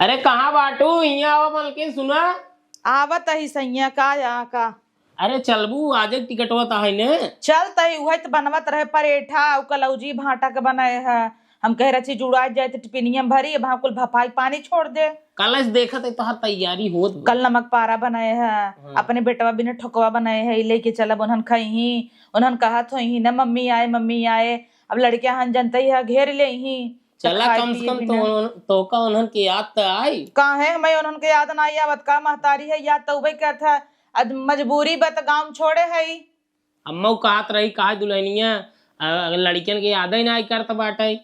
अरे कहाँ बाटू यहाँ आओ मलके सुना। आवत ही सैया का या का। अरे चलबू आज टिकटवा ता है ने। चल तही उहे तो बनवत रहे परेठा और कलौजी भाटा के बनाए है। हम कह रहे जुड़ा जाए तो टिपिनिया में भरी वहां कुल भपाई पानी छोड़ दे। कल देखा तो तोहार तैयारी होत बा। कल नमक पारा बनाए है अपने बेटवा बिना ठोकवा बनाए है लेके चलब उन्हन खही उन्हन कहत हो ही ना मम्मी आए। अब लड़के हन जनते ही घेर ले ही चला कम से कम तो का उन्हन के याद तो आई। कहाँ है मैं उन्हन के याद ना आवत का महतारी है याद तो वही कहता है मजबूरी बत गाँव छोड़े है। अम्मा कहत रही कहा दुल्हनिया लड़कियन के याद ही ना करत बाटे।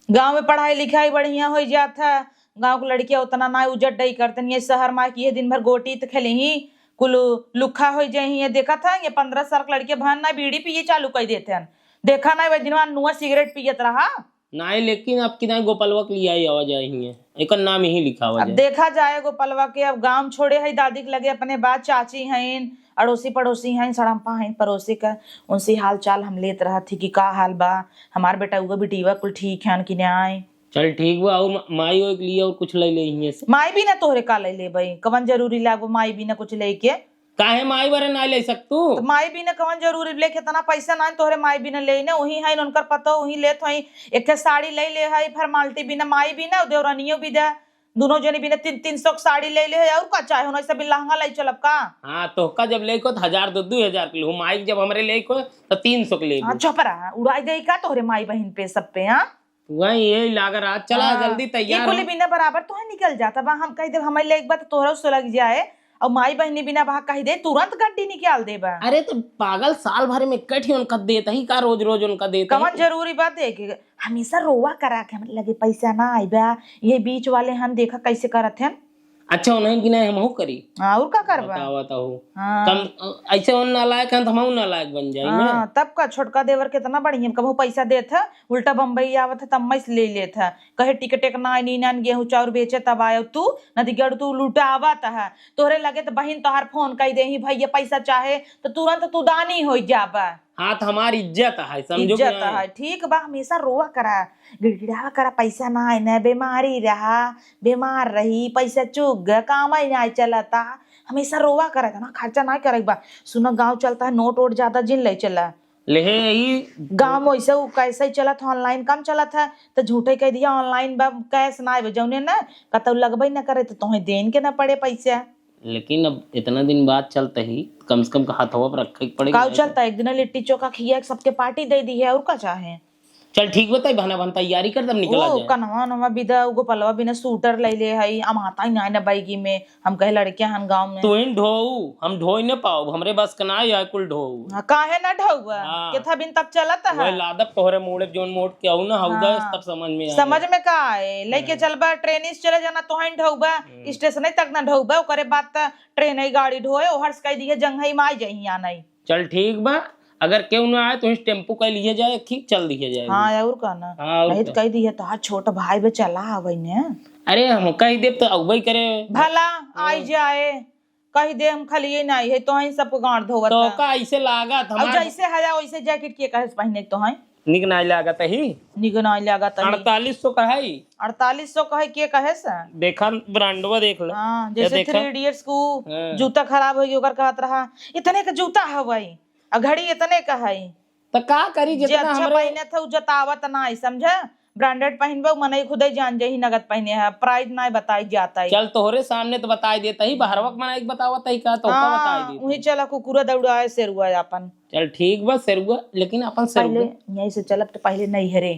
गाँव में पढ़ाई लिखाई बढ़िया हो जाता है। गाँव की लड़कियां उतना ना उजट डई करते ये शहर में की दिन भर गोटी तो खेले ही कुल लुखा हो जाए। देखा था ये 15 साल की लड़के भान ना बीड़ी पिए चालू कर देते हैं। देखा ना दिनवा नुआ सिगरेट पियत रहा नहीं लेकिन अब कितना गोपालवा के लिए आवाज आई है एक नाम ही लिखा हुआ। अब देखा जाए गोपालवा के अब गांव छोड़े है दादी के लगे अपने बात चाची हैं अड़ोसी पड़ोसी हैं सड़म्पा हैं पड़ोसी का उनसे हाल चाल हम लेत रहा थी कि का हाल बा हमार बेटा उगा बेटीवा कुल ठीक है कि आए। चल ठीक बा और माई के लिए और कुछ ले ले माई भी ना तोहरे का ले भाई कवन जरूरी लागो माई भी ना कुछ लेके काहे माई बारे ना ले सकतू तो माई भी ना कवन जरूरी लेके इतना पैसा ना तोहरे माई भी ना ले ना वही है उनकर पता वही लेत वही एक साड़ी ले है फरमालती भी ना माई भी ना देवरानियों भी दे दोनों जने भी ना 300 साड़ी ले और का चाहे होना सब लहंगा ले चलब का। हाँ तो का जब ले को 1000-2000 किलो माई जब हमरे ले को तो 300 के ले चपरा उड़ाई दे का तोहरे माई बहन पे सब पे। हाँ वही यही लाग रहा चला जल्दी तैयार कुल बिना बराबर तो है निकल जाता बा हम कह दे हमें ले एक बात तोहरा से लग जाए और माई बहनी बिना बहा कह दे तुरंत गड्डी निकाल दे बा। अरे तो पागल साल भर में कठी उनका देता ही का रोज रोज उनका देता कवन जरूरी बात है कि हमेशा रोवा करा के हमारे लगे पैसा ना आई बा ये बीच वाले हम देखा कैसे करत हैं। अच्छा उन्हें कि नहीं हम करी और का करबा बताओ हाँ। कम ऐसे उन नालायक हैं तो हम नालायक बन जाएंगे। हाँ, तब का छोटका देवर कितना बढ़िया कबू पैसा देत है उल्टा बम्बई आवत है तब मैं ले लेत है कहे टिकट एक ना नीन गेहूं चाउर बेचे तब आयो तू नदी गड़ तू लूटा आवत है तोहरे लगे तो बहन तोहार फोन कर दे भैया पैसा चाहे तो तुरंत तू दानी हो जाबा। हाँ तो हमारी इज्जत है समझो इज्जत है ठीक बा हमेशा रोवा करा गिड़गिड़ावा करा पैसा ना है न बीमारी रहा बीमार रही पैसा चुग काम ही ना चलता हमेशा रोवा करेगा ना खर्चा ना करेगा। सुना गांव चलता है नोट वोट ज्यादा जिन ले चला ले गांव में वैसे कैसे ही चला था ऑनलाइन कम चला था तो झूठे कह दिया ऑनलाइन कैश ना आए जौने ना कतौ लगबे ना करे तो तुम्हें देन के ना पड़े पैसा। लेकिन अब इतना दिन बाद चलते ही कम से कम हाथवा पर रखे पड़ेगा। चलता एक दिन लिट्टी चोखा खिया सबके पार्टी दे दी है और का चाहे। चल ठीक बताई बहना बहन तैयारी कर तब निकला जाए। कनवा नवा बिदा उगो पलवा बिना सूटर ले ले हई हम आता ही ना बैगी में हम कहे लड़के हन गांव में तू इन ढोऊ हम ढो ही न पाओ हमरे बस का ना है कुल ढोऊ काहे ना ढौआ केथा बिन तब चलत है वही लादब तोहरे मोड़े जोन मोड़ के आऊ ना हौदा तब समझ में का है लेके चलबा ट्रेन से चले जाना तो हन ढौबा स्टेशन तक ना ढौबा करे बात त ट्रेन ही गाड़ी ढोए ओहर से कह दिए जंघई में आ जाई या नहीं। चल ठीक बा अगर क्यों ना आए तो इस टेम्पो का लिए जाए ठीक चल दिया जाए। हाँ और का ना नहीं तो कह दिए तो छोटा भाई बे चला आवे ने। अरे हम कह दे तो अगुवाई करे भला आई जाए कह दे हम खाली नहीं है तो ही सबको गांठ धोवत तो का ऐसे लागत हम जैसे है वैसे जैकेट के कहे पहने तो है निक नहीं लागत ही निक नहीं लागत 4800 का है 4800 कहे के कहे से देखा ब्रांडवा देख लो। हां जैसे 3 इडियट्स को जूता खराब हो गई ओकर कहत रहा इतने का जूता हवई आ घड़ी इतने का है तो का करी जितना अच्छा पहने था जतावत ना समझे ब्रांडेड पहनबे मने खुद ही जान जाही नगद पहने है प्राइस ना बताई जाता है। चल तोहरे सामने तो बताई देता ही बाहर वक्त मना एक बतावत ही का तो का बताई दे वही चला कुकुरा दौड़ाए सेरुआ अपन। चल ठीक बा सेरुआ लेकिन अपन पहले यहीं से चलब तो पहले नहीं हरे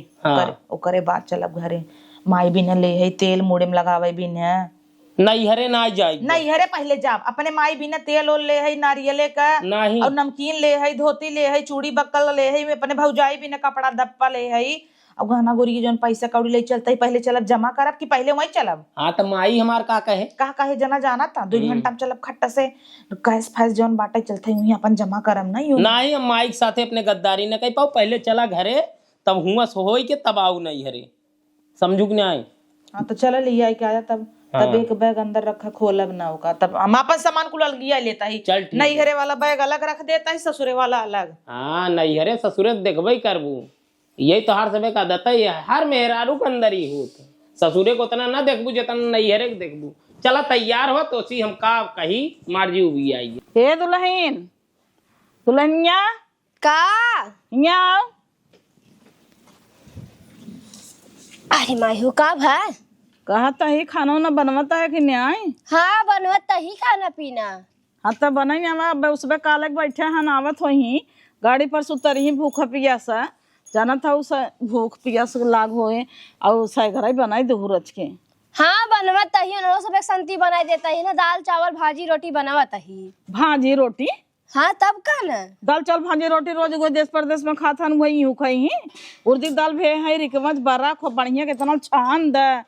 ओकरे बाद चलब घरे माई भी न ले है तेल मुड़े में लगावे भी न नहीं हरे ना जाए नहीं हरे पहले जाब अपने माई बिना तेल ओल ले है नारियले का नहीं और नमकीन ले है धोती ले है चूड़ी बक्कल ले है अपने भौजाई बिना कपड़ा दप्पा ले है अब गहना गुरी जोन पैसा कौड़ी ले चलता ही पहले चलब जमा करब कि पहले वही चलब। हाँ तो माई हमार का कहे जना जाना था 2 घंटा में चलब खट्टा से कैश फैस जोन बाटे चलते वही अपन जमा करब नहीं हम माई के साथे अपने गद्दारी न कह पाओ पहले चला घरे तब हुआ हो के तब आऊ नहीं हरे समझू कि नहीं। हाँ तो चल लिया क्या आया तब एक बैग अंदर रखा खोलब ना होगा तब हम अपन सामान को लिया लेता ही नहीं हरे वाला बैग अलग रख देता है ससुरे वाला अलग। हाँ नहीं हरे ससुरे देखबे करबू यही तो हर समय का दता ही हर मेहरारू के अंदर ही होता ससुरे को उतना ना देखबू जितना नैहरे के देखबू। चला तैयार हो तो सी हम का कही मार्जी उगी आई। हे दुल्हन, दुल्हनिया का यहाँ आओ। अरे मायू का भाई कहता ही खाना ना बनवाता है कि नहीं? हाँ बनवत ही खाना पीना। हाँ तो बनाई अब उसमें काले के बैठे हैं आवत हो ही गाड़ी पर सुतर ही भूख पियासा जाना था उस भूख पियास लाग होए और उस घर ही बनाई दहू रच के। हाँ बनवत ही उन्होंने सब एक संती बनाई देता ही ना, दाल चावल भाजी रोटी बनावत ही। भाजी रोटी? हाँ तब का ना दाल चावल भाजी रोटी रोज कोई देश प्रदेश में खाता न वही यूं खाई ही। उर्दी दाल भे है रिकमच बरा खूब बढ़िया कितना छान द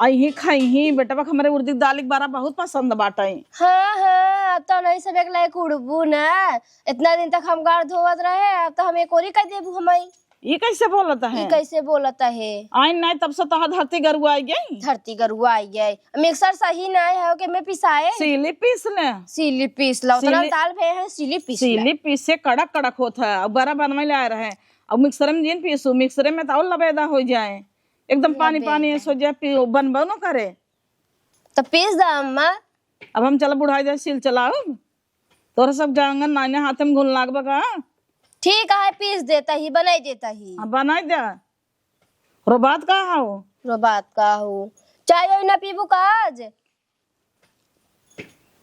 आई खाई ही बेटा हमारे उर्दी दाल एक बारा बहुत पसंद बाटा है। हाँ हाँ अब तो नहीं सब एक लायक उड़बू ना, इतना दिन तक हम गाड़ धोवत रहे अब तो हम एक और ही कह देबू हमारी। ये कैसे बोलता है? ये कैसे बोलता है? आई नहीं तब से तो धरती गरुआ आई गई। धरती गरुआ आई गई मिक्सर सही ना है कि मैं पिसाए सीली पीस ले सीली पीस लो उतना सीली- दाल भे है सीली पीस ला। सीली पीस से कड़क कड़क होता है अब बड़ा बनवा ले आ रहे हैं अब मिक्सर में जिन पीसू मिक्सर में तो और लबेदा हो जाए एकदम पानी पानी सो जाए बन बनो करे तो पीस दा अम्मा। अब हम चला बुढ़ाई जाए सील चलाओ तोरा सब जांगन नाने हाथ में घुल लाग बका। ठीक है पीस देता ही बनाई देता ही। अब बनाई दे रो बात का हो रो बात का हो चाय ओय ना पीबू का आज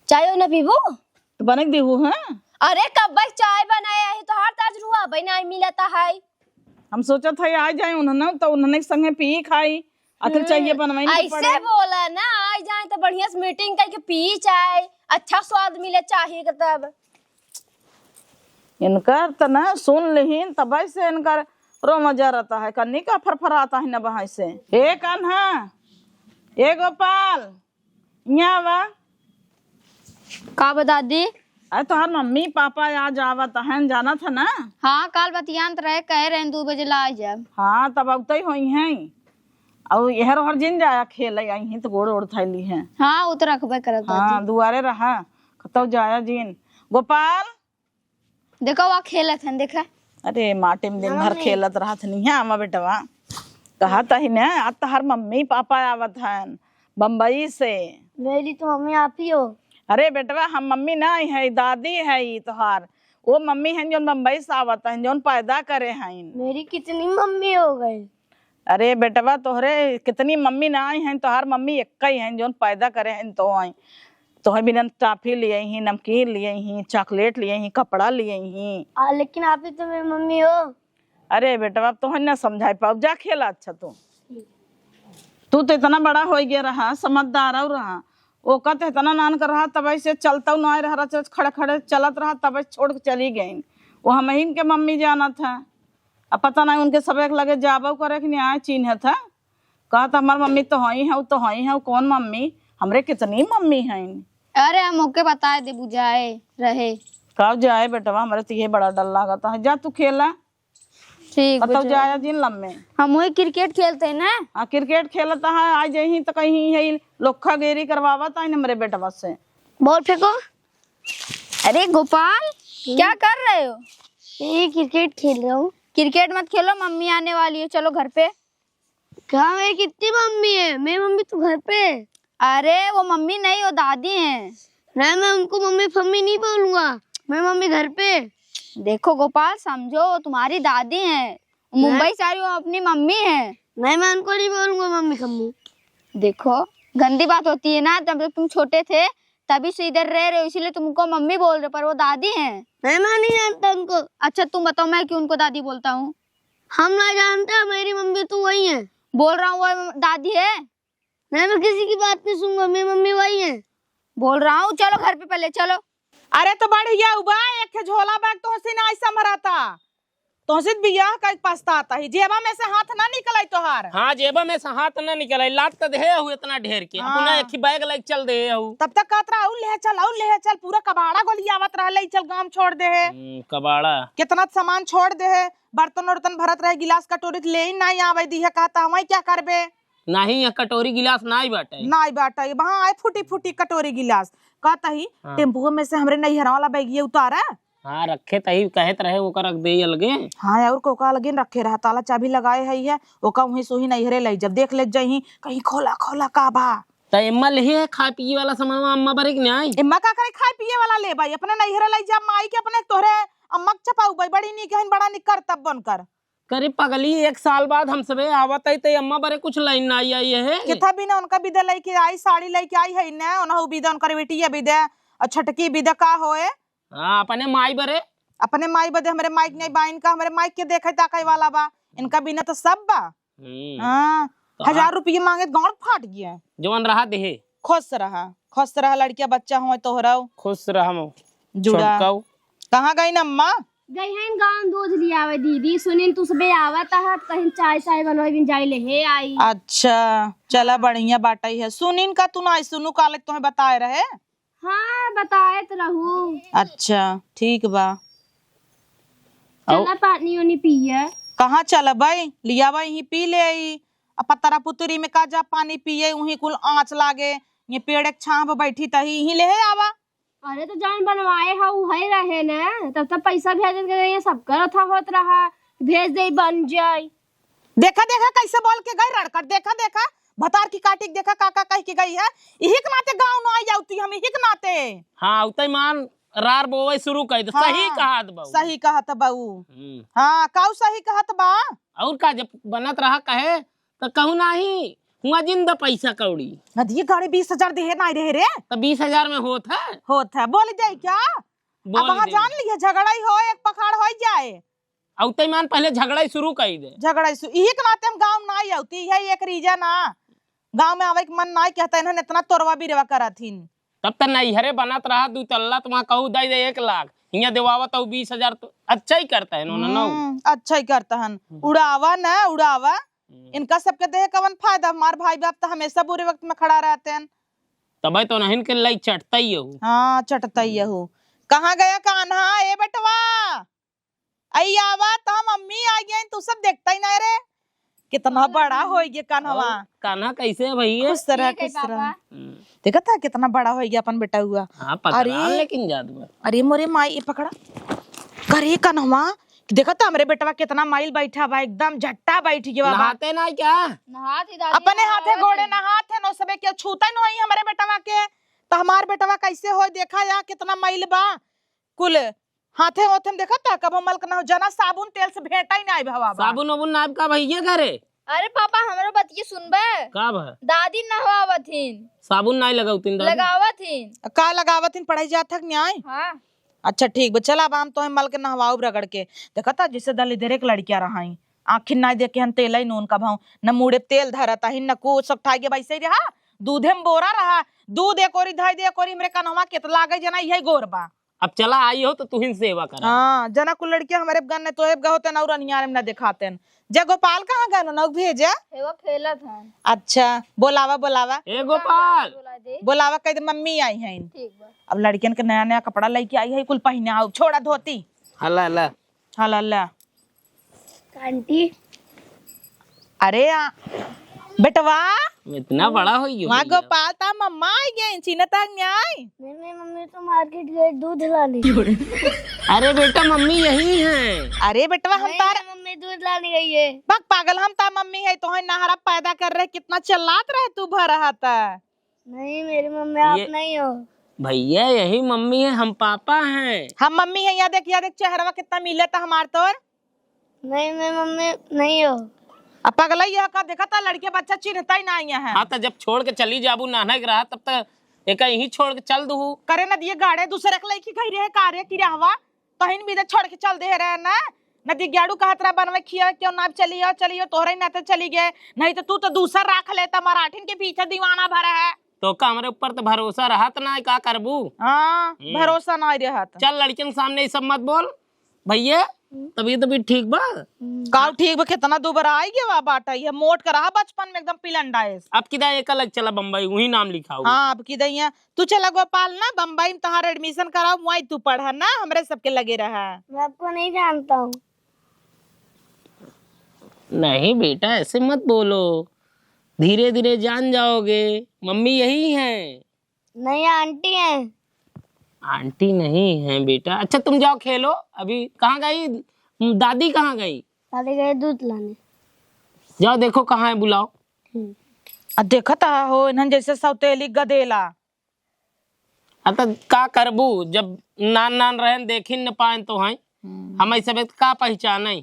चाय ओय ना पीबू तो बना देहू। हाँ अरे कब भाई चाय बनाया है तो हर ताज रुआ भाई ना मिलता है। हम सोचा था आ जाए उन्होंने तो उन्होंने संगे पी खाई आखिर चाहिए बनवाई नहीं ऐसे बोला ना आ जाए तो बढ़िया से मीटिंग करके पी चाय अच्छा स्वाद मिले चाहिए तब। इनकर तो ना सुन लिहीन तब से इनकर रो मजा रहता है कन्नी का फरफराता है न बहाई से। ए कान्हा ए गोपाल यहाँ वा का बता दी? अरे तोहार मम्मी पापा आज आवत है जाना था ना? हाँ काल बतियांत रहे कह रहे 2 बजे ला आ जाए। हाँ तब अब तय हुई हैं और यहर हर जिन जाया खेल आई हैं तो गोड़ ओढ़ थैली हैं। हाँ वो तो रखबे करत दादी। हाँ दुआरे रहा कतौ जाया जिन। गोपाल देखो वहाँ खेलत हन देखा। अरे माटे में दिन भर खेलत रहा नहीं है आमा बेटवा कहा था ही ना आज तोहार मम्मी पापा आवत हैं बम्बई से। मेरी तो मम्मी आप ही हो। अरे बेटवा हम मम्मी नहीं है दादी है ये तोहार वो मम्मी है जो बम्बई से आवत है जो पैदा करे हैं। मेरी कितनी मम्मी हो गई? अरे बेटवा तोहरे कितनी मम्मी ना आई हैं तोहार मम्मी एक ही हैं जो पैदा करे हैं तो आई तोहर बिना टॉफी लिए ही नमकीन लिए ही चॉकलेट लिए ही कपड़ा लिए ही। लेकिन आप ही तो मेरी मम्मी हो। अरे बेटवा तोहर ना समझाई पाओ जा खेला अच्छा तू तो इतना बड़ा हो गया रहा समझदार और रहा वो कहते इतना नान कर रहा तब से चलता ना रहा खड़े खड़े चलत रहा तब छोड़ के चली गई वो हम ही के मम्मी जाना था अब पता नहीं उनके सब एक लगे जाबो करे कि नहीं आए चिन्ह था कहा था हमार मम्मी तो हई है तो हई है कौन मम्मी हमरे कितनी मम्मी हैं। अरे हम ओके बताए दे बुझाए रहे कब जाए बेटवा हमारे तो ये बड़ा डर लगा है जा तू खेला ठीक बताओ जाया जिन लम्बे हम वही क्रिकेट खेलते हैं ना। हाँ क्रिकेट खेलता है आज यही तो कहीं है लोखा गेरी करवावत है मेरे बेटवा से। बॉल फेंको। अरे गोपाल क्या कर रहे हो? ये क्रिकेट खेल रहा हूँ। क्रिकेट मत खेलो मम्मी आने वाली है चलो घर पे। कहाँ मेरी कितनी मम्मी है? मेरी मम्मी तो घर पे। अरे वो मम्मी नहीं वो दादी हैं। नहीं मैं उनको मम्मी फम्मी नहीं बोलूंगा मेरी मम्मी घर पे। देखो गोपाल समझो तुम्हारी दादी हैं मुंबई से आ रही हो अपनी मम्मी है। नहीं मैं उनको नहीं बोलूंगा मम्मी फम्मी। देखो गंदी बात होती है ना तब तुम छोटे थे तभी से इधर रह रहे हो इसीलिए तुमको मम्मी बोल रहे पर वो दादी हैं। नहीं मैं नहीं जानता उनको। अच्छा तुम बताओ मैं क्यों उनको दादी बोलता हूँ? हम ना जानते मेरी मम्मी तो वही है। बोल रहा हूँ वो दादी है। नहीं मैं किसी की बात नहीं सुनूंगा मेरी मम्मी वही है। बोल रहा हूँ चलो घर पे पहले चलो। अरे तो बढ़िया उबा एक झोला बैग तो हसी ना ऐसा मराता तो बियाह का पछताता ही जेबा में से हाथ ना निकल तोहार। हाँ जेबा में से हाथ ना निकल लात तो दे हु इतना ढेर के अपना एक ही बैग लाइक चल दे हु तब तक कहत रहा ले चल पूरा कबाड़ा गोली आवत रहा ले चल गांव छोड़ दे है कबाड़ा कितना सामान छोड़ दे है बर्तन उर्तन भरत रहे गिलास कटोरी ले ही नहीं आवे दी है कहता हम क्या करबे नहीं ये कटोरी गिलास नहीं बाटे नहीं बाटा वहाँ आए फूटी फूटी कटोरी गिलास कहता ही टेम्पो में से हमरे नैहरा वाला बैगिया उतारा हाँ रखे तही कहत रहे ओकर रख दे अलगे। हाँ और कोका लगे रखे रहा ताला चाबी लगाए है ओका वही सोही नहीं हरे लाई जब देख ले जाही कहीं खोला खोला का बा त एम्मा ले है खा पिए वाला सामान अम्मा बरे के नहीं। इम्मा का करे खाए पिए वाला ले भाई अपने नहीं हरे लाई जा माई के अपने तोहरे अम्मा के चपाऊ भाई बड़ी नी कहन बड़ा निकर तब बनकर करीब पगली 1 साल बाद हम सबे आवत है ते अम्मा बरे कुछ लाइन ना आई है किथा भी ना उनका विदा लेके आई साड़ी लेके आई है ना उनहु विदा उनकर बेटी है विदा और छटकी विदा का होए। हाँ अपने माई बरे अपने माई बदे हमारे माइक नहीं बा इनका हमारे माइक के देखे ताकई वाला बा इनका बिना तो सब बा। हाँ 1000 रुपये मांगे गांड फाट गया जवन रहा देहे खुश रहा लड़किया बच्चा हो तोहरा खुश रहा जुड़ा कहाँ गई ना अम्मा गई है गांव दूध लिया आवे दीदी सुनील तू सबे आवत है कहीं चाय चाय बनवाई बिन जाई ले हे आई। अच्छा चला बढ़िया बाटा है सुनीन का तू ना सुनू काले तुम्हें बताए रहे। हाँ बताए तो रहू। अच्छा ठीक बा चला पानी उनी पिए। कहाँ चला भाई लिया बा यही पी ले अब पतरा पुतरी में का जा पानी पिए वही कुल आँच लागे ये पेड़ एक छाव पे बैठी तही यही ले आवा। अरे तो जान बनवाए हा है रहे न तब तक पैसा भेज के सब करत होत रहा भेज दे बन जाए। देखा कैसे बोल के गई रड़कर देखा भतार की काटी देखा काका कह के गई है यही के नाते गाँव न आई जाती हम यही के नाते। हाँ उतई मान रार बोवे शुरू कर दे। हाँ, सही कहा बहू सही कहत बहू। हाँ काऊ सही कहत बा और का जब बनत रहा कहे तो कहू नहीं हुआ जिंदा पैसा कौड़ी नदी गाड़ी 20,000 दे नहीं रहे रे तो 20,000 में होता है बोल जाए क्या अब वहाँ जान लिया झगड़ा ही हो एक पखाड़ हो जाए औते मान पहले झगड़ा ही शुरू कर दे झगड़ा यही के नाते हम गाँव ना आई आती है एक रीजा ना गाँव में आवे के मन ना कहता इन्होंने इतना तोरवा बिरवा करा थी तब तक नहीं हरे बनत रहा 2 तल्ला तो वहाँ कहू दे 1 लाख यहाँ देवावा तो 20,000 तो अच्छा ही करता है इन्होंने अच्छा ही करता है उड़ावा इनका सबके देह कवन फायदा हमार भाई बाप तो हमेशा बुरे वक्त में खड़ा रहते हैं तब तो नहीं के लाई चटता ही हो। हाँ चटता ही हो। कहाँ गया कान्हा ए बेटवा आई आवा तो मम्मी आ गई तू सब देखता ही ना रे कितना बड़ा हो गया कान्हा। कान्हा कैसे है भैया खुश रहा देखा था कितना बड़ा हो गया अपन बेटा हुआ। अरे लेकिन जादू अरे मोरे माई ये पकड़ा करे कान्हा देखा था हमारे बेटवा कितना माइल बैठा बा एकदम झट्टा बैठ गया नहाते ना क्या अपने हाथे घोड़े नहाते नो सबे के छूता नहीं हमारे बेटवा के तो हमार बेटवा कैसे हो देखा या कितना माइल बा कुल हाथे होथे देखा था कब मलक ना हो जना साबुन तेल से भेंटा ही नहीं भवा साबुन वाबुन नाब का भैया घरे। अरे पापा हमरो बतिये सुनबे का भा दादी नहवावथिन साबुन नहीं लगावतिन लगावथिन का लगावथिन पढ़ाई जात थक न्याय। हाँ अच्छा ठीक बा चला बाम तो मल के नहवाऊ रगड़ के देखा था जिसे दली देरे एक लड़कियां रहाई आखिर ना देख के हम तेल ही नून का भाव न मुड़े तेल धरता ही न कुछ सब ठाई के वैसे ही रहा दूधे में बोरा रहा दूध एक ओरी धाई दे एक ओरी मेरे कन्हवा के तो लागे जना यही गोरबा। अब चला आई हो तो तू ही सेवा कर। हाँ जना कुल लड़कियां हमारे गन ने तो एब होते ना रनियार में ना दिखाते जे गोपाल कहाँ गए ना भेजा एगो खेलत है। अच्छा बोलावा ए गोपाल बोलावा कह दे मम्मी आई है ठीक बा। अब लड़कियन के नया नया कपड़ा लेके आई है कुल पहने आओ छोड़ा धोती हल्ला हल्ला आंटी अरे बेटवा इतना बड़ा हो गया वहाँ गोपाल ता मम्मा आई गई चीना तक न्याय नहीं मम्मी तो मार्केट गए दूध लाने। अरे बेटा मम्मी यही है। अरे बेटवा हम तार मम्मी दूध लाने गई है। बक पागल हम ता मम्मी है तो नहरा पैदा कर रहे कितना चिल्लात रहे तू भर रहा था। नहीं मेरी मम्मी आप नहीं हो भैया यही मम्मी है हम पापा हैं। हम मम्मी है याद देख चेहरा कितना मिले था हमार तोर। नहीं मैं मम्मी नहीं हो। अब पगला यह का देखा था लड़के बच्चा चिन्हता ही नहीं है। हाँ तो जब छोड़ के चली जाबू नाना के रहा तब तक एक यही छोड़ के चल दू करे न दिए गाड़े दूसरे के लड़की कही रहे कार्य की हवा कहीं भी छोड़ के चल दे रहे ना नदी गाड़ू कहत रहा बनवे खिया क्यों ना चलियो तोहरे ना तो चली गए नहीं तो तू तो दूसरा रख लेता मराठीन के पीछे दीवाना भरा है तो का हमारे ऊपर तो भरोसा रहा ना का करबू। हाँ भरोसा ना रहा चल लड़कियों के सामने सब मत बोल भैया तभी ठीक बा काउ ठीक बा कितना दोबारा आई गया बाटा ये मोट कर रहा बचपन में एकदम पिलंडा है। अब किदा एक अलग चला बम्बई वही नाम लिखा हुआ। हाँ अब किदा तू चला गोपाल ना बम्बई में तहार एडमिशन कराओ वहीं तू पढ़ा ना हमरे सबके लगे रहा। मैं आपको नहीं जानता हूँ। नहीं बेटा ऐसे मत बोलो धीरे धीरे जान जाओगे मम्मी यही है। नहीं आंटी है। आंटी नहीं है बेटा। अच्छा तुम जाओ खेलो। अभी कहाँ गई दादी, कहाँ गई? दादी गए दूध लाने। जाओ देखो कहाँ है, बुलाओ। देखता हो इन्हन जैसे सौतेली गदेला। तो का करबू, जब नान नान रहे देख ही न पाए तो हैं हम सब का पहचान है।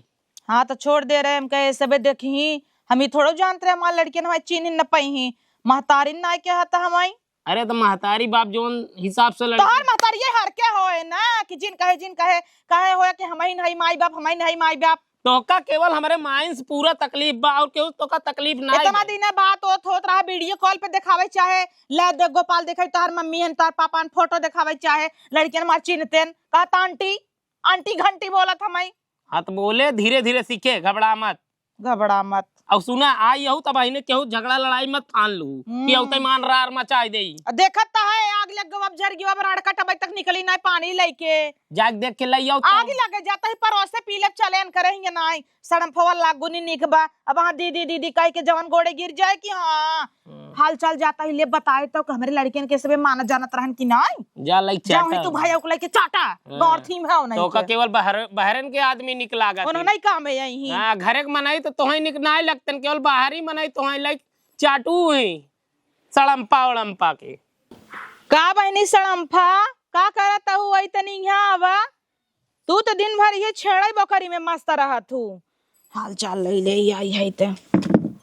हाँ तो छोड़ दे रहे हम कहे सब देखी, हम ही थोड़ो जानते रहे हमारे लड़के हमारे चीन न पाई महतारी ना क्या हता हमारी। अरे तो महतारी बाप जोन हिसाब से तो हर महतारी ये हर क्या होए ना कि जिन कहे होया कि हमारी नहीं माई बाप, हमारी नहीं माई बाप। तो का केवल हमारे माइंस पूरा तकलीफ बा और केहू तो का तकलीफ ना। इतना दिन बात होत रहा, वीडियो कॉल पे दिखावे चाहे ले देख गोपाल देखे तार मम्मी हन तार पापा हन फोटो दिखावे चाहे लड़कियन मार चिन्हतेन कहता आंटी आंटी घंटी बोलत हमारी। हाँ तो बोले धीरे धीरे सीखे, घबरा मत। घबरा मत। अब सुना आई यहू तब ने केहू झगड़ा लड़ाई मत ठान लू कि औते मान रार मचाई दे। देखत तो है आग लग गो, अब जर गयो, अब रड़कट अब तक निकली ना पानी लेके जाग देख के लई आओ। आग लगे जाता है परोसे पीले चलेन करेंगे ना सड़म फवल लागू नी निकबा। अब हाँ दीदी दीदी कह के जवन गोड़े गिर जाए कि हाँ हाल चाल जाता ही ले बताए तो हमारे लड़कियन के सबे मानत जानत रहन कि नहीं। जा लई चाटा जाओ तू भाई ओकले के चाटा गौर थीम है नहीं तो का केवल बहरन के आदमी निकला गा। उन्होंने नहीं काम है यही। हां घरे के मनाई तो तोही निकनाई लगतन, केवल बाहर ही मनाई तोही लाइक चाटू है सड़मपा उड़मपा के। का बहनी सड़मफा का करत हूँ वही तनी यहाँ आवा। तू तो दिन भर ये छेड़ई बकरी में मस्त रहत हूँ। हाल चाल ले ले आई है ते।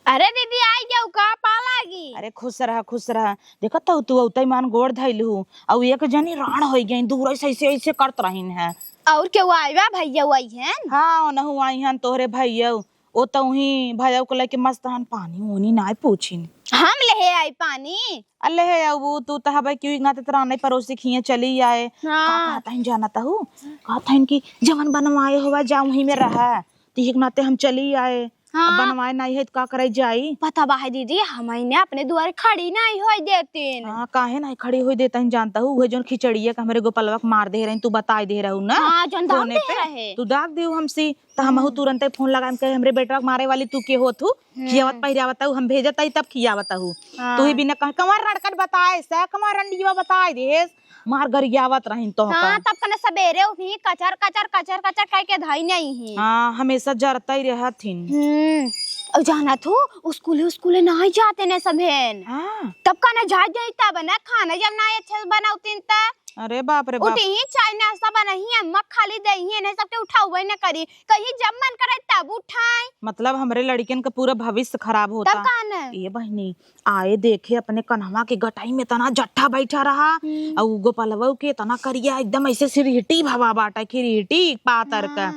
अरे दीदी आई जाऊ का पालागी। अरे खुश रहा देखत हूँ तू औतई मान गोड़ धइलू और एक जनी राण हो गई दूर से ऐसे करत रहिन है। और के आईवा भैया आई हैं? हाँ नहु आई हन तोहरे भैया ओ तो ही भैया को लेके मस्त हन पानी ओनी ना पूछिन। हम ले आई पानी। अल्ले है अब तू तो हबे क्यों ना तेरा नहीं पड़ोसी खिए चली आए। हाँ। कहता हन जानता हूँ कहता हन कि जवन बनवाए होवा जाऊं ही में रहा तीक नाते हम चली आए। हाँ। बनवाए नहीं है तो का करे जाई। पता बा है दीदी हमने अपने द्वार खड़ी नहीं हो देतीन। हाँ काहे नहीं खड़ी हुई देता हन जानता हूँ वह जोन खिचड़िया का हमारे गोपालवा को मार दे रहे तू बताई दे रहू ना। हाँ जोन दाग फोने दे पे रहे। तू दाग देऊ हमसे तो हम तुरंत फोन लगा के हमरे बेटा को मारे वाली तू के होत हूँ खियावत पहिरावत हूँ हम भेजत आई तब खियावत हूँ। तू ही बिना कहे कमर रड़कट बताए सा कमर रंडिया बताए दे मार गरियावत रहिन तो। हाँ तब कने सवेरे उठी कचर कचर कचर कचर कह के धाई नहीं है। हाँ हमेशा जरता ही रहथिन। और जाना तू स्कूले नहीं जाते ने सबेन। हाँ तब कने जा जाता बना खाना जब ना अच्छे से बनाउतीन त अरे बाप रे बाप। उठी ही चाय नाश्ता बनाही अम्मा खाली दही ने सबके उठावे न करी कहीं जब मन करे तब उठाए। मतलब हमरे लड़कियन का पूरा भविष्य खराब तब होता। कान ये बहनी आए देखे अपने कन्हवा के गटाई में तना जट्ठा बैठा रहा और गोपालवा के तना करिया एकदम ऐसे सिरहिटी भवा बाटा खिरहिटी पातर का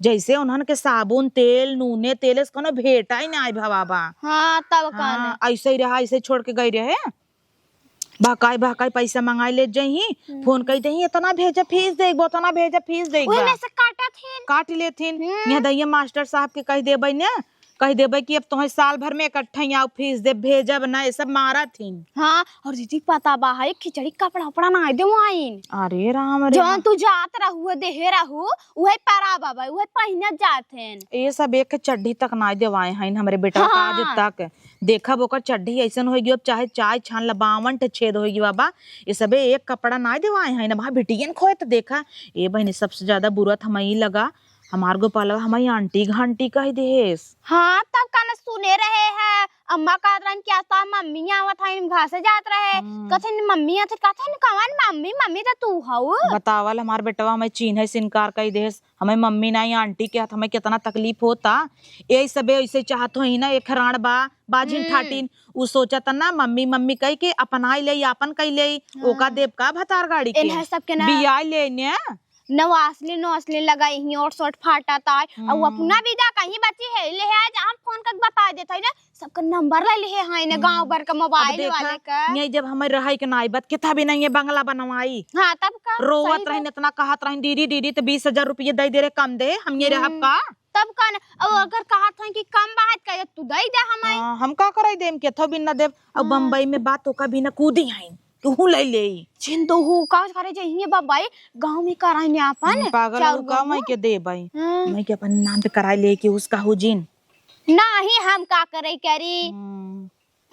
जैसे उन्होंने के साबुन तेल नूने तेल इसको भेटा ही नहीं भवा बा। हाँ तब कान हाँ, ऐसे ही रहा ऐसे छोड़ के गई रहे भाकाई पैसा मंगाई ले जाही फोन कही दही इतना भेजा फीस दे इतना भेजा फीस दे ओही में से काटा थीन काट लेथिन। यहाँ दैया मास्टर साहब के कह देबै ने कह देबै कि अब तुम्हें साल भर में इकट्ठा आओ फीस दे भेजब ना ये सब मारा थीन। हाँ और दीदी पता बा है खिचड़ी कपड़ा उपड़ा ना दे आइन। अरे राम रे जौन तू जात रहू देहे रहू उहे पारा बाबा उहे पहिनत जाथेन। ये सब एक चड्ढी तक ना देवाए हैं हमारे बेटा का आज तक देखा ओकर चड्ढी ऐसन होगी अब चाहे चाय छान ला 52 छेद होगी बाबा ये सब एक कपड़ा ना देवाए हैं ना भाई बिटियन खोए तो देखा ये बहनी सबसे ज्यादा बुरत हमें लगा हमार गोपालवा हमारी आंटी घंटी कह देस। हाँ तब कान सुने रहे हैं अम्मा का रन क्या था मम्मी आवत है घर से जात रहे कथन मम्मी आते कथन कवन मम्मी मम्मी तो तू हऊ बतावल हमार बेटवा हमें चिन्ह से इनकार कई देस हमें मम्मी नहीं आंटी के हाथ हमें कितना तकलीफ होता यही सब ऐसे चाहत हो ही ना एक राण बाजिन ठाटिन उ सोचता ना मम्मी मम्मी कह के अपनाई ले आपन कह ले ओका देव का भतार गाड़ी के इन्हें सबके ना बिया ले ने नवासली लगाई ही और शर्ट फाटा ता और अपना विदा कहीं बची है ले आज हम फोन कर बता देते ना सबका नंबर ले लिए हैं ने गांव भर का मोबाइल वाले का नहीं जब हमें रहाई के नाई बात कितना भी नहीं है बंगला बनवाई। हाँ तब का रोवत रही इतना कहत रही दीदी तो 20,000 रुपये दे रहे कम दे हम ये रहब का तब का और अगर कहा था कि कम बात करे तू दे दे हमें हम का कराई देम के थो बिन न देव अब बम्बई में बात होका बिना कूदी हैं तू ले ले जिंदो हु का करे जइए बाबाई गांव में कराई अपन पागल हो का मैं के दे भाई मैं के अपन नाम पे कराई ले के उसका हो जिन नहीं हम का करे करी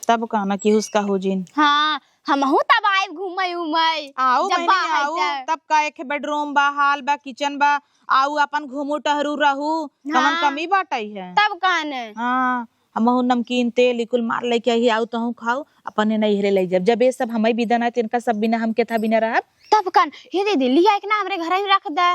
तब कहना कि उसका हो जिन। हाँ हम हूँ तब आए घूमे उमे आओ जब बहनी बाहर आओ, जाए। तब का एक बेडरूम बा, हॉल बा, किचन बा, आओ अपन घूमू टहरू रहू, कमन हाँ। कमी बाटई है। तब कान हाँ हमहू नमकीन तेल कुल मार लेके आई आओ तहू खाओ अपने नैहरे ले जब जब ये सब हमें भी देना तिनका सब बिना हम के था बिना रहब। तब कान ये दीदी लिया के ना हमरे घर ही रख दे।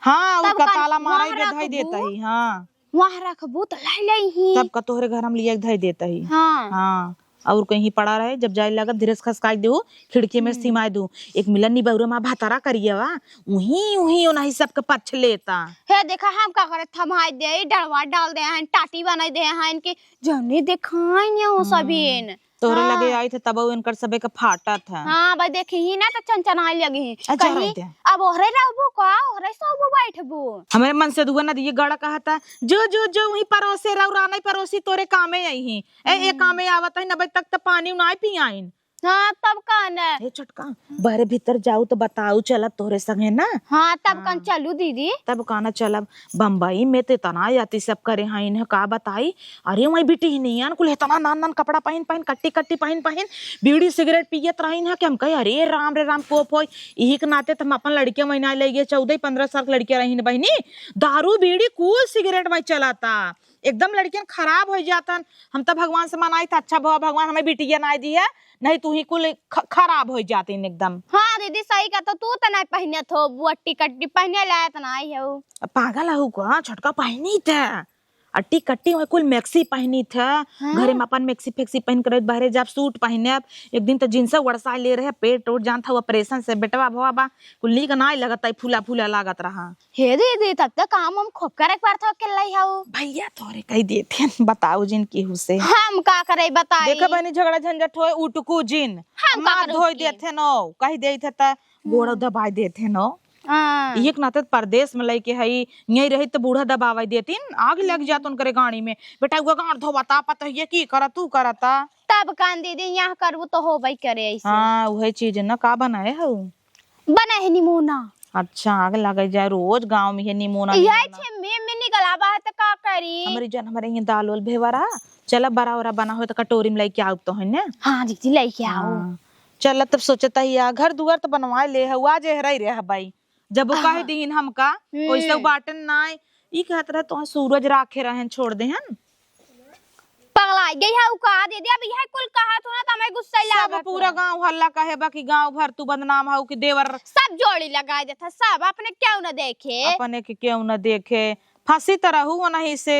हाँ तब उसका का ताला मारा ही वहाँ दे धई रखबू? देता ही। हाँ वहाँ रखबू तो लाई लाई ही। तब का तोहरे घर हम लिया धई देता ही। हाँ हाँ और कहीं पड़ा रहे जब जाए लगा धीरे से खसकाई दू खिड़की में सिमाई दू एक मिलन बहुरा माँ भातारा करिए वा उही उही ओनाही सबके पछ लेता। हे देखा हम का करे थमाई दे डरवा डाल दे हैं टाटी बनाई दे हैं इनके जने दिखाई नहीं हो सबीन। तोहरे हाँ। लगे आई थे तब इनकर सबे का फाटा था। हाँ भाई देखी ही ना तो चंचनाई लगी ही अच्छा कहीं रहते। अब ओहरे रहबू का ओहरे सोबू बैठबू। हमारे मन से दुआ ना दिए गड़ा कहा था जो वही परोसे रह राना परोसी तोरे कामे आई ही ए कामे आवत है 90 तक तो पानी ना पी आइन। हाँ तब कान ए छोटका बाहर भीतर जाऊ तो बताऊ चलब तोरे संगे ना। हाँ तब कान चलू दीदी। तब काना चलब बम्बई में ते तना याती सब करे हाँ इन्हें का बताई। अरे वही बिटी ही नहीं है कुल तना नान नान कपड़ा पहन पहन कट्टी कट्टी पहन पहन बीड़ी सिगरेट पियत रही है कि हम कहे अरे रे राम कोप हो यही के नाते हम अपन लड़के महीना ले गए 14-15 साल की लड़कियां रही बहनी दारू बीड़ी कुल सिगरेट में चलाता एकदम लड़कियां खराब हो जाता। हम तो भगवान से मनाई था अच्छा भगवान हमें बिटिया ना दी है नहीं तू ही कुल खराब हो जाती एकदम। हाँ दीदी सही का तो तू तो नहीं पहने थो बुअट्टी कट्टी पहने लाया तो नहीं है वो। पागल है को छोटका पहनी था अट्टी कट्टी में कुल मैक्सी पहनी था। हाँ? घरे में अपन मैक्सी फैक्सी पहन कर बाहर जब सूट पहने एक दिन तो जींस वड़सा ले रहे पेट उठ जान था ऑपरेशन से बेटवा भवा बा कुल नीक ना लगता फूला फूला लागत रहा। हे दीदी तब तक काम हम खूब करे पर था के लाई हाउ भैया थोड़े कही देते बताओ जिन की हुसे हम का करे बताई। देखो बनी झगड़ा झंझट होए उटकू जिन हम का मार करे धोई उटकी? देते नो कही देते था गोड़ दबाई देते नो। हाँ। एक नाते परदेश में लइके हई यही रही तो बूढ़ा दबावा देतीन आग लग जात उनकरे गाड़ी में बेटा वो गाड़ धोबता पता ये की करा तू करता। तब कान दीदी यहाँ करबू तो हो भाई करे ऐसे। हाँ वही चीज न का बनाए हो बना है निमोना। अच्छा आग लगे जाए रोज गांव में ये निमोना यही छे में निकल आवा है तो का करी। हमारी जन हमारे ये दाल वाल भेवरा चल बड़ा वरा बना हो तो कटोरी में लेके आओ तो है ना। हाँ दीदी लेके आओ। हाँ। चल तब सोचता ही घर दुआर तो बनवा ले हुआ जे रही रे भाई जब वो कहे दीन हमका कोई सब बाटन नाय ई कहत रहे तो सूरज राखे रहन छोड़ दे हन पगला गई है का दीदी अब यह कुल कहा तो ना तो हमें गुस्सा सब लागत पूरा गांव हल्ला कहे बा कि गांव भर तू बदनाम हो कि देवर सब जोड़ी लगा देता सब अपने क्यों न देखे अपने के क्यों न देखे फांसी तरह हुआ नहीं से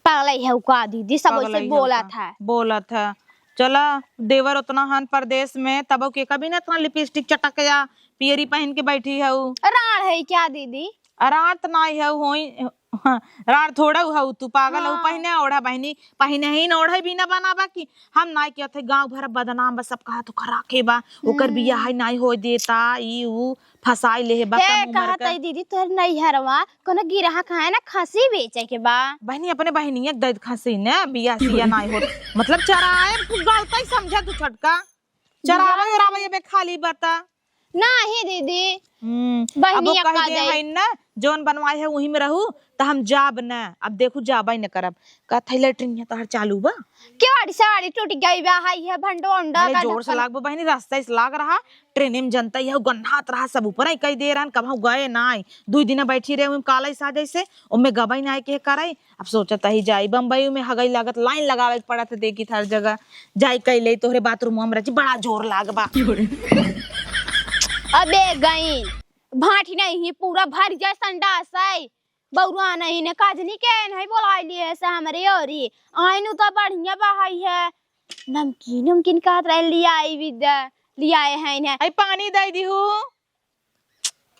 पगला है का दीदी सब पागल वैसे ही बोला होता। था। बोला था चला देवर उतना हन परदेश में तब के कभी ना इतना लिपस्टिक चटक जा पियरी पहन के बैठी है राण है क्या दीदी रात नाई है होई रात थोड़ा हऊ तू पागल हऊ पहने ओढ़ा बहनी पहने ही न ओढ़े भी न बनाबा कि हम नाई के थे गांव भर बदनाम बा सब कहा तो खराके बा ओकर बियाह है नाई हो देता ई ऊ फसाई ले बा हे कम उम्र कहा का तई दीदी तोर नहीं हरवा कोनो गिरहा खाए ना खसी बेचे के बा बहनी अपने बहनी एक दर्द खसी ने बियाह सिया नाई हो मतलब चराए तू गलत ही समझा तू छटका चरावे रावे ये बे खाली बता नहीं दीदी अब बहनी वो कह अक्का दे दे है ना जोन बनवाए है वही में रहू तो हम जाब न अब देखू जाबा ही न करब का थई लेटरिन तोहर चालू बा केवाड़ी सवाड़ी टूट गई बा हाई है भंडो अंडा अरे का जोर से ढक्कन। लागबो बहनी रास्ता इस लाग रहा ट्रेन में जनता यह गन्हात रहा सब ऊपर ही कई दे रहन कभी गए नाई 2 दिन बैठी रहे उम काला सा जैसे ओमे गबई नाई के कराई अब सोचता ही जाई बम्बई में हगई लागत लाइन लगावे के पड़त देखी हर जगह जाई कैले तोहरे बाथरूम में रची बड़ा जोर लागबा अबे गई भाटी नहीं पूरा भर जाए संडास है बउरा नहीं ने काजनी के नहीं बोलाई लिए से हमरे औरी आइनु तो बढ़िया बहाई है नमकीन नमकीन का रह लिया आई विदा लिया है ने आई पानी दई दीहू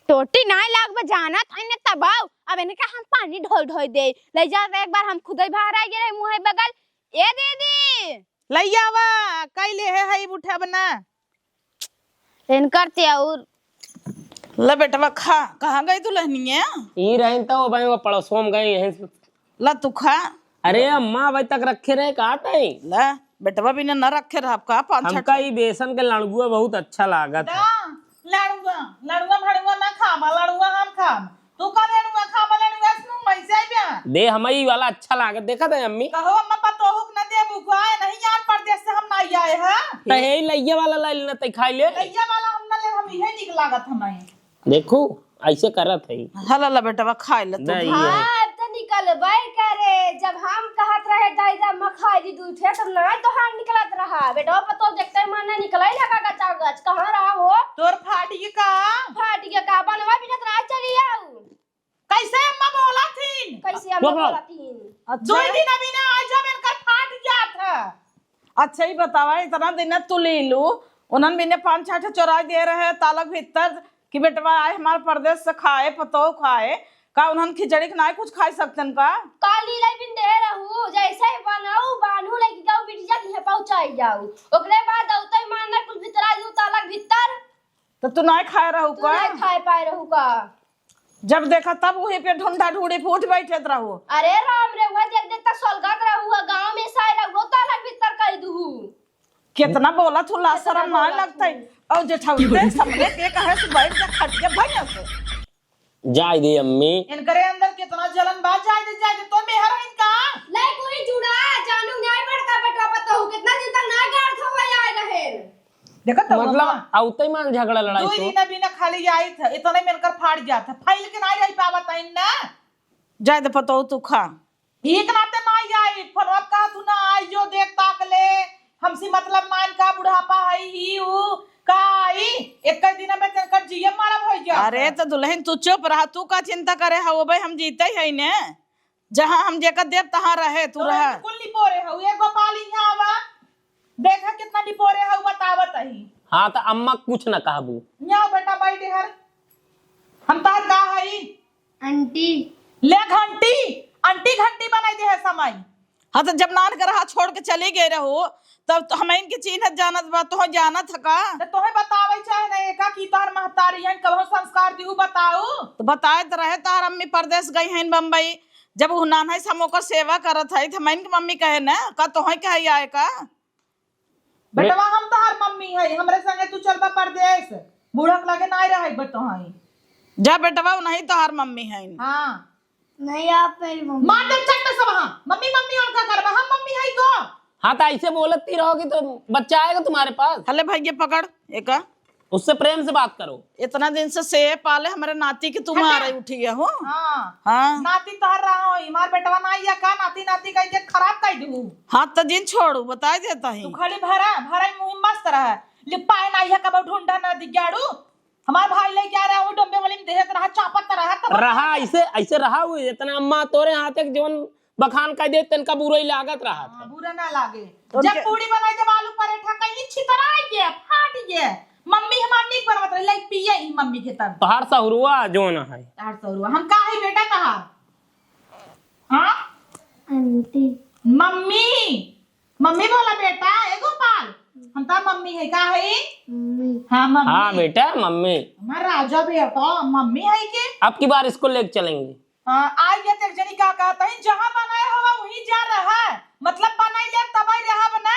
टोटी नहीं लाग बजाना था ने तबाव अब इनके हम पानी ढोई ढोई दे ले जा एक बार हम खुद ही बाहर आ गए मुंह बगल ए दीदी लइयावा कैले है उठा बना इन करते और ला बेटवा खा कहाँ गई तू लहनिया ई रही तो भाई वो पड़ोसों में गई यहीं से। ला तू खा अरे अम्मा अभी तक रखे रहे काट है ला बेटवा भी न रखे रहा आपका 5-6 हमका ई बेसन के लड़ुआ बहुत अच्छा लागत है लड़ुआ लड़ुआ भड़ुआ ना खाबा लड़ुआ हम खाब तू का लड़ुआ खाबा लड़ुआ सुन पैसे आइबा दे हमारी वाला अच्छा लागत देखा था अम्मी कहो अम्मा पतोहुक न दे बुका नहीं यार परदेश से हम नहीं आए हैं तो यही लइया वाला ला लेना तई खाई ले लइया वाला हम ना ले हम इहे निक लागत हमें देखो ऐसे करत है हला ला बेटवा खाए ले तू नहीं हाँ है। अब तो निकलबे करे जब हम कहत रहे दादा मखाई दी दूध है तब नहीं तो हाथ निकलत रहा बेटा पतो देखते मन नहीं निकलै लगा गचा गच कहां रहा हो तोर फाटी का फाट के का बनवा बिना रात चली आऊ कैसे अम्मा बोला थी कैसे हम बोलती दो दिन अभी ना आज जब इनका फाट जात है अच्छा ही बतावा इतना दिन तू ले लू उन्हन भी ने 5-6 चौराहे दे रहे तालक भीतर कि बेटवा आए हमारे परदेश से खाए पतो खाए का उन्हन खिचड़ी ना कुछ खाई सकतन का काली लाई बिन दे रहू जैसे बनाऊ बानू लगी जाऊ बिटिया की पहुंचाई जाऊ ओकरे बाद औतै मानना कुछ भीतर आजू तालक भीतर तो तू ना खाए रहू तू का नहीं खाए पाए रहू का जब देखा तब वहीं पे ढूंढा ढूंढी फूट बैठे रहू अरे राम रे हुआ देख देख तक सोलगत रहू गांव में साय रहू तालक भीतर कर दूं कितना बोला तू ला शरम ना लगता और जेठाउते समझे के कहे से बैठ जा खट के भैया से जाय दे अम्मी इनकरे अंदर कितना जलन बात जाए तो मेहर है इनका लाई कोई जुड़ा जानू न्याय बड़का बेटा पता हो कितना दिन तक ना गाड़ थवा आए रहे देखो तो मतलब औते मान झगड़ा लड़ाई दो तो दिन अभी ना खाली आई था इतने मिलकर फाट जाता फाइल के नहीं रही पावत है ना जाए दे पतो तू खा एक नाते नहीं आई पर अब का तू ना आई जो देख ताक ले हमसे मतलब मान का बुढ़ापा है ही ऊ का आई एक दिन में तेकर जीएम मारा हो गया अरे तो दुल्हन तू चुप रहा तू का चिंता करे हो भाई हम जीते ही ने जहां हम जेकर देव तहां रहे तू रहा कुल लिपोरे हो ये गोपाली यहां आवा देखा कितना लिपोरे हो बतावत ही हाँ तो अम्मा कुछ न कहबू यहाँ बेटा बैठे हर हम तार का है आंटी ले घंटी आंटी घंटी बनाई दे है समय हाँ तो जब नान कर हाथ छोड़ के चले गए रहो तब तो हम इनके चिन्हत जानत बा तो जानत था का तो तोहे बतावे चाहे नहीं का की तार महतारी है कबो संस्कार दिहु बताऊ तो बताए तो रहे तार अम्मी परदेश गई हैं बम्बई जब वो नान है हम ओकर सेवा करत है तो इनकी मम्मी कहे ना का तो कहे आए का बेटवा हम तोहार मम्मी है हमरे संगे तू चलबा परदेश बूढ़क लगे नहीं रहे बेटोहाई जा बेटवा नहीं तो हर मम्मी है हां नहीं आप मेरी मम्मी मार दे चट सब हां मम्मी मम्मी और का करबा हम मम्मी है को हाँ तो ऐसे बोलती रहोगी तो बच्चा आएगा तुम्हारे पास हले भैया पकड़ एक उससे प्रेम से बात करो इतना दिन से पाले हमारे नाती की तुम आ रही उठी है हो हां हाँ नाती तोहर रहा हो मार बेटवा नहीं या का नाती नाती कह के खराब कर दू हाथ तो जिन छोड़ू बता देता ही तू खाली भरा भरा मुंह मस्त रहा लिपाए नहीं है कब ढूंढा ना दिगाड़ू हमार भाई ले क्या रहा वो डोंबे वाली में देहत रहा चापत रहा तब रहा ऐसे ऐसे रहा हुई इतना अम्मा तोरे हाथ एक जीवन बखान कर दे तनका बुरा ही लागत रहा था बुरा ना लागे तो जब उनके- पूरी बनाई जब आलू पराठा कहीं छितरा गया फाट गया मम्मी हमार नहीं बनवत रही लाइक पिए ही मम्मी के तब तो हर सहुरुआ जो न है 800 रुपया हम का है बेटा कहा हाँ आंटी मम्मी मम्मी बोला बेटा ए गोपाल हम तो मम्मी है का है मम्मी हाँ मम्मी हाँ बेटा मम्मी हमारा राजा बेटा मम्मी है के अब की बार इसको लेके चलेंगे हाँ आज ये तक जनी का कहता है जहाँ बनाया हुआ वहीं जा रहा है मतलब बनाई ले तब ही रहा बना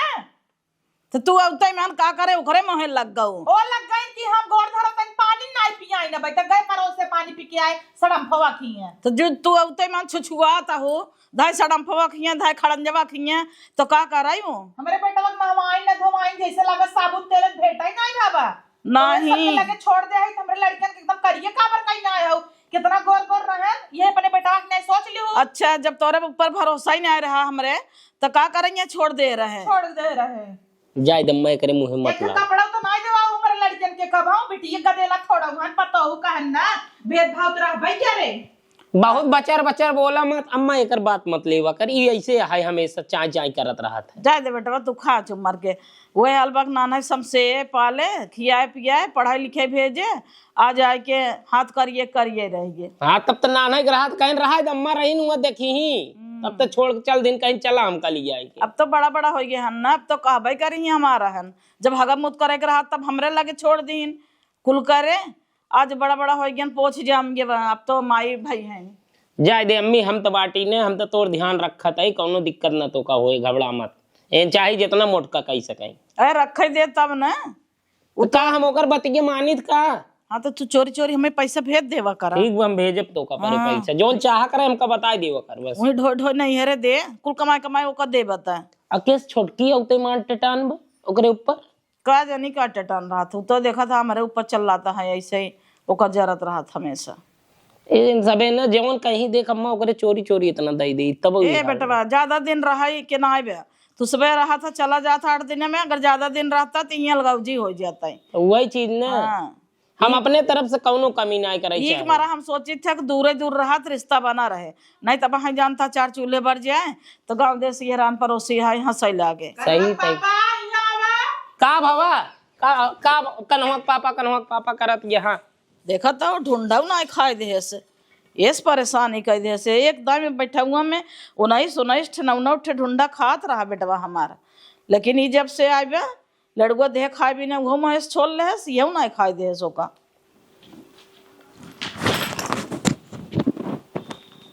तो तू अब मान का करे उखरे मोहे लग गऊ ओ लग गई कि हम गोड़ धरो तन पानी नहीं पियाई ना बेटा गए परोस से पानी पी के आए सड़म फवा खिए तो जो तू अब मान छुछुआता हो धाय सड़म्फवा खिया धाय खड़ंजवा खिया तो का कराई हूँ हमारे बेटा वक्त महवाई न धोवाई जैसे लगा साबुन तेल भेटा ही नहीं बाबा नहीं। लगे छोड़ दे है हमारे लड़कियन के एकदम करिए काबर कहीं ना आयो कितना गोर गोर रहे ये अपने बेटा के नहीं सोच लियो अच्छा जब तोरे ऊपर भरोसा ही नहीं रहा हमरे तो का करेंगे छोड़ दे रहे छोड़ दे रहे जाय दम्मा करे मुंह मत एक ला कपड़ा तो नहीं देवाओ हमारे लड़कियन के कबाओ बेटी ये गदेला थोड़ा हुन पता हो कहन ना भेदभाव तो रह भाई क्या रे बहुत बचर बचर बोला मत अम्मा एकर बात मत लेवा कर ई ऐसे है हमेशा चाय चाय करत रहा था जाए दे बेटा तू खा चुप मर के वही अलबक नाना समसे पाले खियाए पियाए पढ़ाई लिखे भेजे आ जाए के हाथ करिए करिए रहिए हाँ तब तो नाना के रहा कहीं रहा अम्मा रही नुआ देखी ही तब तो छोड़ के चल दिन कहीं चला हम कल जाएंगे अब तो बड़ा बड़ा हो गया हन ना अब तो कहबे करी हमारा हन जब हगा मुत करे के रहा तब हमरे लगे छोड़ दीन कुल करे आज बड़ा बड़ा हो गया पोछ जाएंगे अब तो माई भाई हैं जाय दे अम्मी हम तो बाटी ने हम तो तोर ध्यान रखत है कौनो दिक्कत ना तो का होए घबरा मत ए चाहे जितना मोटका कही सके अरे रखे दे तब ना का हम ओकर बतिये मानित का हाँ तो तू चोरी चोरी हमें पैसा भेज देवा करा ठीक बा, हम भेजब तो का परे पैसा जोन चाह करे हमका बता देवा कर बस वही ढो ढो नहीं है रे दे कुल कमाई कमाई ओकर दे बता अकेस छोटकी औते मार टटान बा ओकरे ऊपर का जानी का टटन रहा था तो देखा था हमारे ऊपर चल रहा है ऐसे ही ओकर जरत रहा था हमेशा। इन सबे न जेवन कहीं देख अम्मा ओकरे चोरी चोरी इतना दई दी तब ए बेटवा ज्यादा दिन रहा ही के ना आबे तू सुबह रहा था चला जाता 8 दिन में, अगर ज्यादा दिन रहता तो यहाँ लगौजी हो जाता है। वही चीज न हाँ हम अपने तरफ से कौनो कमी ना करे एक मारा हम सोचे थे कि दूरे दूर रहा तो रिश्ता बना रहे, नहीं तो वहां जानता 4 चूल्हे बढ़ जाए तो गाँव देश हैरान पड़ोसी है हंसै लागे। सही तय का भवा का कन्हक पापा करत ये। हाँ देखा था ढूंढा ना खाए दे से एस परेशानी कह दे से एकदम में बैठा हुआ में 19 ठनौना उठे ढूंढा खात रहा बेटवा हमारा, लेकिन ये जब से आबे लड़ुआ देह खाए भी ना वो महेश छोड़ ले यू ना खाए दे सो का